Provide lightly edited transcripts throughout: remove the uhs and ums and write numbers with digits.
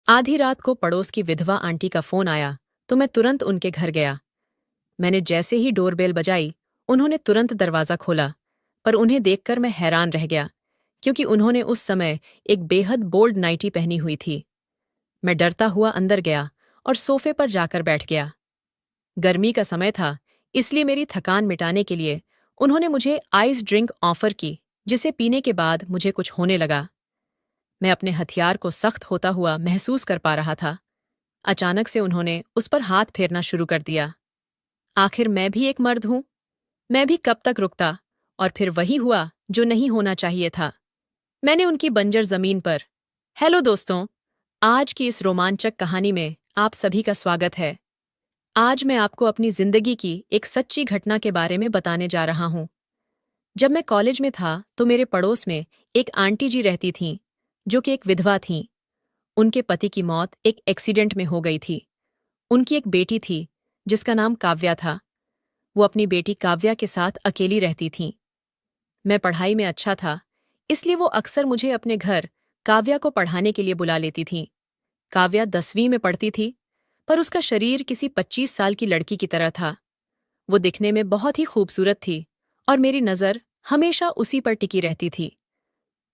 आधी रात को पड़ोस की विधवा आंटी का फोन आया तो मैं तुरंत उनके घर गया। मैंने जैसे ही डोरबेल बजाई, उन्होंने तुरंत दरवाज़ा खोला, पर उन्हें देखकर मैं हैरान रह गया, क्योंकि उन्होंने उस समय एक बेहद बोल्ड नाइटी पहनी हुई थी। मैं डरता हुआ अंदर गया और सोफे पर जाकर बैठ गया। गर्मी का समय था, इसलिए मेरी थकान मिटाने के लिए उन्होंने मुझे आइस ड्रिंक ऑफर की, जिसे पीने के बाद मुझे कुछ होने लगा। मैं अपने हथियार को सख्त होता हुआ महसूस कर पा रहा था। अचानक से उन्होंने उस पर हाथ फेरना शुरू कर दिया। आखिर मैं भी एक मर्द हूं। मैं भी कब तक रुकता, और फिर वही हुआ जो नहीं होना चाहिए था। मैंने उनकी बंजर जमीन पर। हेलो दोस्तों, आज की इस रोमांचक कहानी में आप सभी का स्वागत है। आज मैं आपको अपनी जिंदगी की एक सच्ची घटना के बारे में बताने जा रहा हूं। जब मैं कॉलेज में था तो मेरे पड़ोस में एक आंटी जी रहती थीं, जो कि एक विधवा थीं। उनके पति की मौत एक एक्सीडेंट में हो गई थी। उनकी एक बेटी थी, जिसका नाम काव्या था। वो अपनी बेटी काव्या के साथ अकेली रहती थीं। मैं पढ़ाई में अच्छा था, इसलिए वो अक्सर मुझे अपने घर काव्या को पढ़ाने के लिए बुला लेती थीं। काव्या 10वीं में पढ़ती थी, पर उसका शरीर किसी 25 साल की लड़की की तरह था। वो दिखने में बहुत ही खूबसूरत थी, और मेरी नज़र हमेशा उसी पर टिकी रहती थी।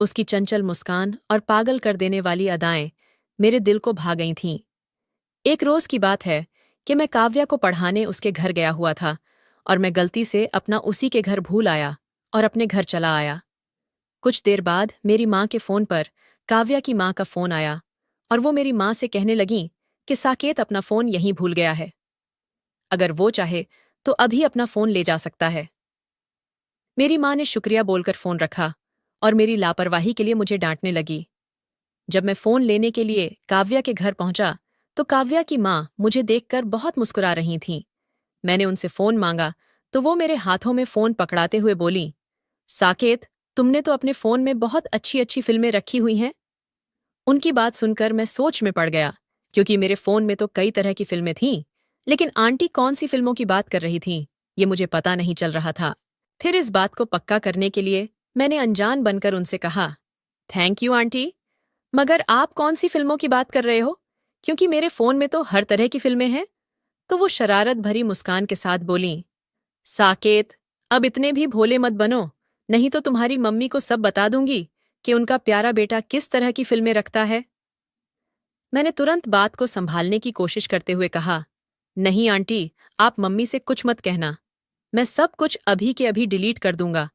उसकी चंचल मुस्कान और पागल कर देने वाली अदाएं मेरे दिल को भा गई थीं। एक रोज की बात है कि मैं काव्या को पढ़ाने उसके घर गया हुआ था, और मैं गलती से अपना उसी के घर भूल आया और अपने घर चला आया। कुछ देर बाद मेरी माँ के फोन पर काव्या की माँ का फोन आया, और वो मेरी माँ से कहने लगीं कि साकेत अपना फोन यहीं भूल गया है। अगर वो चाहे तो अभी अपना फोन ले जा सकता है। मेरी माँ ने शुक्रिया बोलकर फोन रखा और मेरी लापरवाही के लिए मुझे डांटने लगी। जब मैं फोन लेने के लिए काव्या के घर पहुंचा तो काव्या की माँ मुझे देखकर बहुत मुस्कुरा रही थीं। मैंने उनसे फोन मांगा तो वो मेरे हाथों में फोन पकड़ाते हुए बोली, साकेत, तुमने तो अपने फोन में बहुत अच्छी अच्छी फिल्में रखी हुई हैं। उनकी बात सुनकर मैं सोच में पड़ गया, क्योंकि मेरे फोन में तो कई तरह की फिल्में थीं, लेकिन आंटी कौन सी फिल्मों की बात कर रही थीं, ये मुझे पता नहीं चल रहा था। फिर इस बात को पक्का करने के लिए मैंने अनजान बनकर उनसे कहा, थैंक यू आंटी, मगर आप कौन सी फिल्मों की बात कर रहे हो, क्योंकि मेरे फोन में तो हर तरह की फिल्में हैं। तो वो शरारत भरी मुस्कान के साथ बोलीं, साकेत, अब इतने भी भोले मत बनो, नहीं तो तुम्हारी मम्मी को सब बता दूंगी कि उनका प्यारा बेटा किस तरह की फिल्में रखता है। मैंने तुरंत बात को संभालने की कोशिश करते हुए कहा, नहीं आंटी, आप मम्मी से कुछ मत कहना। मैं सब कुछ अभी के अभी डिलीट कर दूंगा,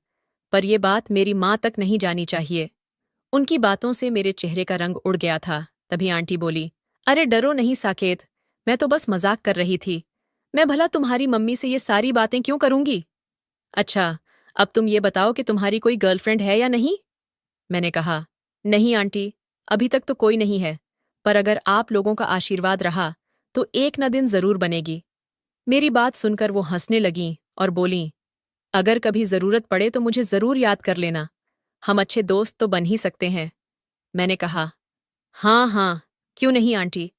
पर यह बात मेरी माँ तक नहीं जानी चाहिए। उनकी बातों से मेरे चेहरे का रंग उड़ गया था। तभी आंटी बोली, अरे डरो नहीं साकेत, मैं तो बस मजाक कर रही थी। मैं भला तुम्हारी मम्मी से ये सारी बातें क्यों करूंगी। अच्छा, अब तुम ये बताओ कि तुम्हारी कोई गर्लफ्रेंड है या नहीं। मैंने कहा, नहीं आंटी, अभी तक तो कोई नहीं है, पर अगर आप लोगों का आशीर्वाद रहा तो एक न दिन जरूर बनेगी। मेरी बात सुनकर वो हंसने लगीं और बोलीं, अगर कभी जरूरत पड़े तो मुझे जरूर याद कर लेना, हम अच्छे दोस्त तो बन ही सकते हैं। मैंने कहा, हाँ हाँ, क्यों नहीं आंटी,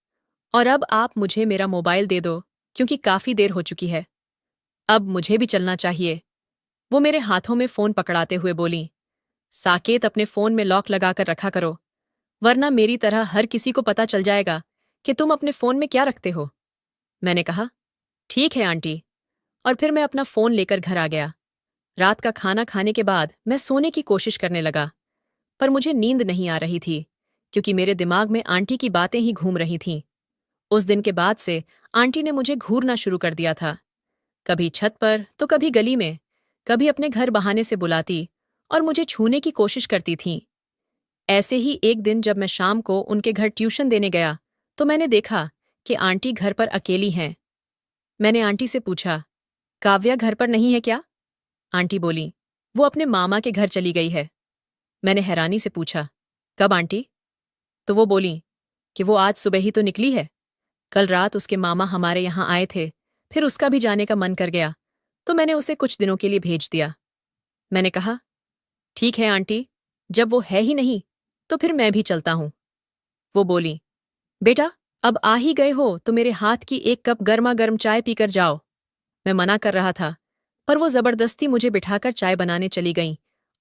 और अब आप मुझे मेरा मोबाइल दे दो, क्योंकि काफी देर हो चुकी है। अब मुझे भी चलना चाहिए। वो मेरे हाथों में फोन पकड़ाते हुए बोलीं, साकेत, अपने फोन में लॉक लगाकर रखा करो, वरना मेरी तरह हर किसी को पता चल जाएगा कि तुम अपने फोन में क्या रखते हो। मैंने कहा, ठीक है आंटी, और फिर मैं अपना फोन लेकर घर आ गया। रात का खाना खाने के बाद मैं सोने की कोशिश करने लगा, पर मुझे नींद नहीं आ रही थी, क्योंकि मेरे दिमाग में आंटी की बातें ही घूम रही थीं। उस दिन के बाद से आंटी ने मुझे घूरना शुरू कर दिया था। कभी छत पर तो कभी गली में, कभी अपने घर बहाने से बुलाती और मुझे छूने की कोशिश करती थीं। ऐसे ही एक दिन जब मैं शाम को उनके घर ट्यूशन देने गया तो मैंने देखा कि आंटी घर पर अकेली हैं। मैंने आंटी से पूछा, काव्या घर पर नहीं है क्या। आंटी बोली, वो अपने मामा के घर चली गई है। मैंने हैरानी से पूछा, कब आंटी। तो वो बोली कि वो आज सुबह ही तो निकली है। कल रात उसके मामा हमारे यहाँ आए थे, फिर उसका भी जाने का मन कर गया, तो मैंने उसे कुछ दिनों के लिए भेज दिया। मैंने कहा, ठीक है आंटी, जब वो है ही नहीं तो फिर मैं भी चलता हूँ। वो बोली, बेटा, अब आ ही गए हो तो मेरे हाथ की एक कप गर्मा गर्म चाय पीकर जाओ। मैं मना कर रहा था, पर वो जबरदस्ती मुझे बिठाकर चाय बनाने चली गईं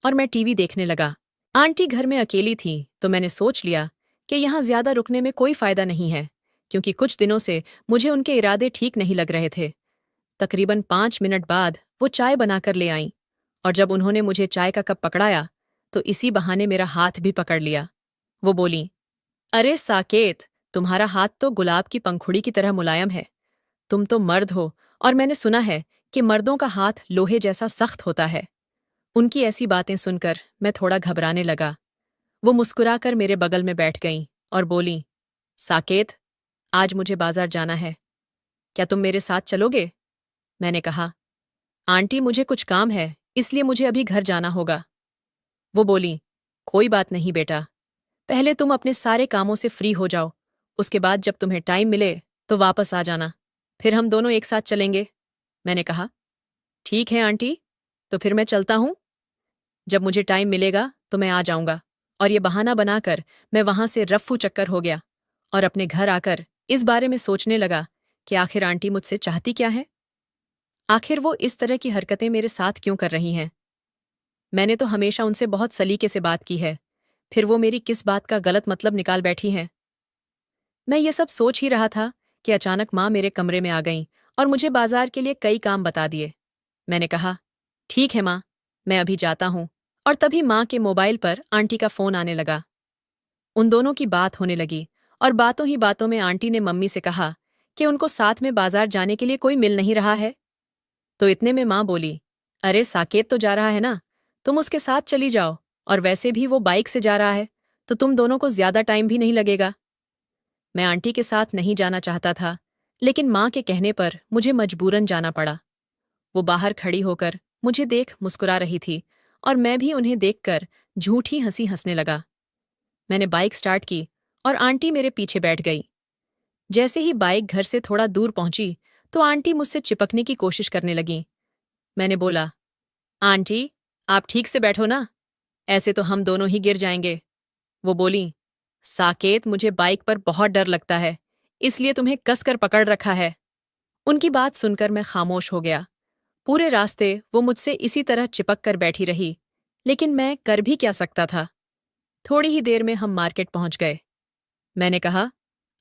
और मैं टीवी देखने लगा। आंटी घर में अकेली थी तो मैंने सोच लिया कि यहाँ ज्यादा रुकने में कोई फायदा नहीं है, क्योंकि कुछ दिनों से मुझे उनके इरादे ठीक नहीं लग रहे थे। तकरीबन 5 मिनट बाद वो चाय बनाकर ले आईं, और जब उन्होंने मुझे चाय का कप पकड़ाया तो इसी बहाने मेरा हाथ भी पकड़ लिया। वो बोली, अरे साकेत, तुम्हारा हाथ तो गुलाब की पंखुड़ी की तरह मुलायम है। तुम तो मर्द हो, और मैंने सुना है कि मर्दों का हाथ लोहे जैसा सख्त होता है। उनकी ऐसी बातें सुनकर मैं थोड़ा घबराने लगा। वो मुस्कुराकर मेरे बगल में बैठ गईं और बोली, साकेत, आज मुझे बाजार जाना है, क्या तुम मेरे साथ चलोगे? मैंने कहा, आंटी, मुझे कुछ काम है, इसलिए मुझे अभी घर जाना होगा। वो बोली, कोई बात नहीं बेटा, पहले तुम अपने सारे कामों से फ्री हो जाओ, उसके बाद जब तुम्हें टाइम मिले तो वापस आ जाना, फिर हम दोनों एक साथ चलेंगे। मैंने कहा, ठीक है आंटी, तो फिर मैं चलता हूँ। जब मुझे टाइम मिलेगा तो मैं आ जाऊंगा। और ये बहाना बनाकर मैं वहां से रफ्फू चक्कर हो गया और अपने घर आकर इस बारे में सोचने लगा कि आखिर आंटी मुझसे चाहती क्या है। आखिर वो इस तरह की हरकतें मेरे साथ क्यों कर रही हैं? मैंने तो हमेशा उनसे बहुत सलीके से बात की है, फिर वो मेरी किस बात का गलत मतलब निकाल बैठी हैं? मैं ये सब सोच ही रहा था कि अचानक माँ मेरे कमरे में आ गईं और मुझे बाजार के लिए कई काम बता दिए। मैंने कहा, ठीक है माँ, मैं अभी जाता हूँ। और तभी माँ के मोबाइल पर आंटी का फोन आने लगा। उन दोनों की बात होने लगी और बातों ही बातों में आंटी ने मम्मी से कहा कि उनको साथ में बाजार जाने के लिए कोई मिल नहीं रहा है। तो इतने में माँ बोली, अरे साकेत तो जा रहा है ना, तुम उसके साथ चली जाओ, और वैसे भी वो बाइक से जा रहा है तो तुम दोनों को ज्यादा टाइम भी नहीं लगेगा। मैं आंटी के साथ नहीं जाना चाहता था, लेकिन माँ के कहने पर मुझे मजबूरन जाना पड़ा। वो बाहर खड़ी होकर मुझे देख मुस्कुरा रही थी और मैं भी उन्हें देखकर झूठी हंसी हंसने लगा। मैंने बाइक स्टार्ट की और आंटी मेरे पीछे बैठ गई। जैसे ही बाइक घर से थोड़ा दूर पहुंची तो आंटी मुझसे चिपकने की कोशिश करने लगी। मैंने बोला, आंटी, आप ठीक से बैठो ना, ऐसे तो हम दोनों ही गिर जाएंगे। वो बोली, साकेत, मुझे बाइक पर बहुत डर लगता है, इसलिए तुम्हें कसकर पकड़ रखा है। उनकी बात सुनकर मैं खामोश हो गया। पूरे रास्ते वो मुझसे इसी तरह चिपक कर बैठी रही, लेकिन मैं कर भी क्या सकता था। थोड़ी ही देर में हम मार्केट पहुंच गए। मैंने कहा,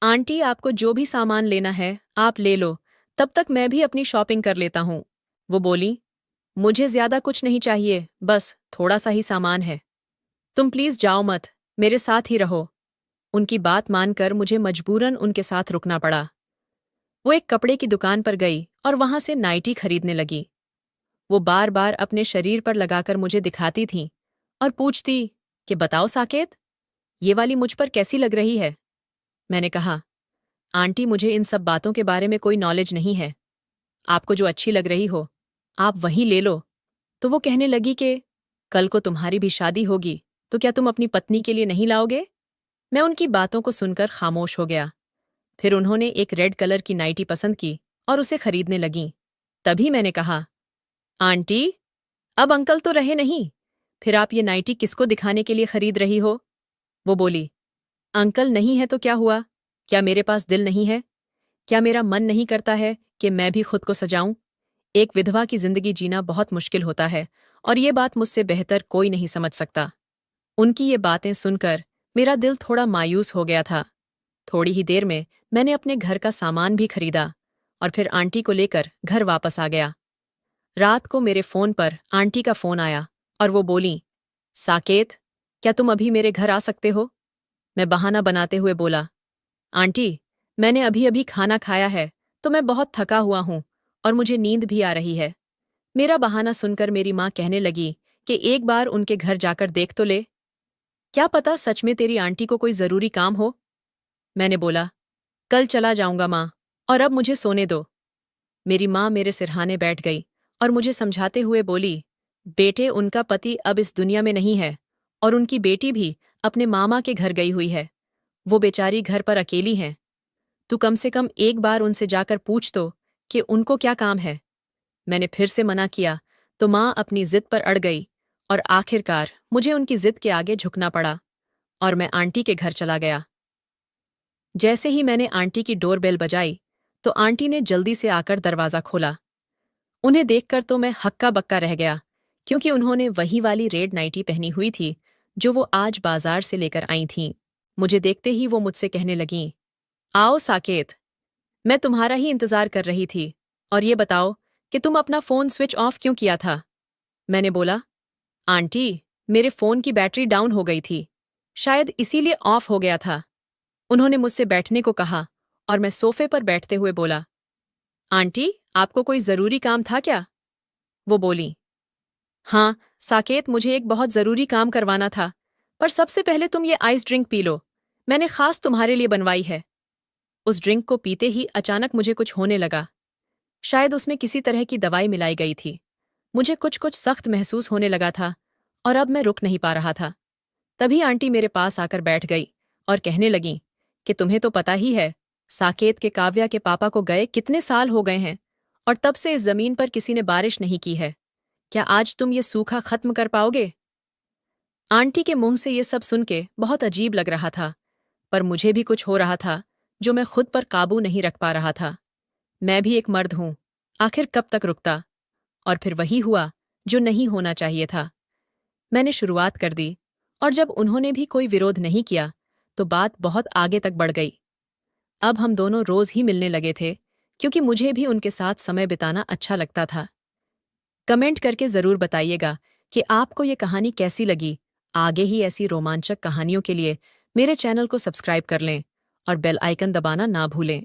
आंटी, आपको जो भी सामान लेना है आप ले लो, तब तक मैं भी अपनी शॉपिंग कर लेता हूँ। वो बोली, मुझे ज्यादा कुछ नहीं चाहिए, बस थोड़ा सा ही सामान है। तुम प्लीज जाओ मत, मेरे साथ ही रहो। उनकी बात मानकर मुझे मजबूरन उनके साथ रुकना पड़ा। वो एक कपड़े की दुकान पर गई और वहां से नाइटी खरीदने लगी। वो बार बार अपने शरीर पर लगाकर मुझे दिखाती थी और पूछती कि बताओ साकेत, ये वाली मुझ पर कैसी लग रही है? मैंने कहा, आंटी, मुझे इन सब बातों के बारे में कोई नॉलेज नहीं है। आपको जो अच्छी लग रही हो आप वही ले लो। तो वो कहने लगी कि कल को तुम्हारी भी शादी होगी, तो क्या तुम अपनी पत्नी के लिए नहीं लाओगे? मैं उनकी बातों को सुनकर खामोश हो गया। फिर उन्होंने एक रेड कलर की नाइटी पसंद की और उसे खरीदने लगीं। तभी मैंने कहा, आंटी, अब अंकल तो रहे नहीं, फिर आप ये नाइटी किसको दिखाने के लिए खरीद रही हो? वो बोली, अंकल नहीं है तो क्या हुआ? क्या मेरे पास दिल नहीं है? क्या मेरा मन नहीं करता है कि मैं भी खुद को सजाऊं? एक विधवा की जिंदगी जीना बहुत मुश्किल होता है, और ये बात मुझसे बेहतर कोई नहीं समझ सकता। उनकी ये बातें सुनकर मेरा दिल थोड़ा मायूस हो गया था। थोड़ी ही देर में मैंने अपने घर का सामान भी खरीदा और फिर आंटी को लेकर घर वापस आ गया। रात को मेरे फोन पर आंटी का फोन आया और वो बोली, साकेत, क्या तुम अभी मेरे घर आ सकते हो? मैं बहाना बनाते हुए बोला, आंटी, मैंने अभी अभी खाना खाया है तो मैं बहुत थका हुआ हूं और मुझे नींद भी आ रही है। मेरा बहाना सुनकर मेरी माँ कहने लगी कि एक बार उनके घर जाकर देख तो ले, क्या पता सच में तेरी आंटी को कोई जरूरी काम हो। मैंने बोला, कल चला जाऊंगा माँ, और अब मुझे सोने दो। मेरी माँ मेरे सिरहाने बैठ गई और मुझे समझाते हुए बोली, बेटे, उनका पति अब इस दुनिया में नहीं है और उनकी बेटी भी अपने मामा के घर गई हुई है। वो बेचारी घर पर अकेली हैं। तू कम से कम एक बार उनसे जाकर पूछ तो कि उनको क्या काम है। मैंने फिर से मना किया तो माँ अपनी जिद पर अड़ गई और आखिरकार मुझे उनकी जिद के आगे झुकना पड़ा और मैं आंटी के घर चला गया। जैसे ही मैंने आंटी की डोरबेल बजाई तो आंटी ने जल्दी से आकर दरवाजा खोला। उन्हें देखकर तो मैं हक्का बक्का रह गया, क्योंकि उन्होंने वही वाली रेड नाइटी पहनी हुई थी जो वो आज बाजार से लेकर आई थीं। मुझे देखते ही वो मुझसे कहने लगीं, आओ साकेत, मैं तुम्हारा ही इंतजार कर रही थी, और ये बताओ कि तुम अपना फोन स्विच ऑफ क्यों किया था। मैंने बोला, आंटी, मेरे फोन की बैटरी डाउन हो गई थी, शायद इसीलिए ऑफ हो गया था। उन्होंने मुझसे बैठने को कहा और मैं सोफे पर बैठते हुए बोला, आंटी, आपको कोई जरूरी काम था क्या? वो बोली, हाँ साकेत, मुझे एक बहुत जरूरी काम करवाना था, पर सबसे पहले तुम ये आइस ड्रिंक पी लो, मैंने खास तुम्हारे लिए बनवाई है। उस ड्रिंक को पीते ही अचानक मुझे कुछ होने लगा। शायद उसमें किसी तरह की दवाई मिलाई गई थी। मुझे कुछ कुछ सख्त महसूस होने लगा था और अब मैं रुक नहीं पा रहा था। तभी आंटी मेरे पास आकर बैठ गई और कहने लगी कि तुम्हें तो पता ही है, साकेत के काव्या के पापा को गए कितने साल हो गए हैं और तब से इस जमीन पर किसी ने बारिश नहीं की है। क्या आज तुम ये सूखा खत्म कर पाओगे? आंटी के मुंह से ये सब सुन के बहुत अजीब लग रहा था, पर मुझे भी कुछ हो रहा था जो मैं खुद पर काबू नहीं रख पा रहा था। मैं भी एक मर्द हूं, आखिर कब तक रुकता? और फिर वही हुआ जो नहीं होना चाहिए था। मैंने शुरुआत कर दी और जब उन्होंने भी कोई विरोध नहीं किया तो बात बहुत आगे तक बढ़ गई। अब हम दोनों रोज ही मिलने लगे थे क्योंकि मुझे भी उनके साथ समय बिताना अच्छा लगता था। कमेंट करके जरूर बताइएगा कि आपको ये कहानी कैसी लगी। आगे ही ऐसी रोमांचक कहानियों के लिए मेरे चैनल को सब्सक्राइब कर लें और बेल आइकन दबाना ना भूलें।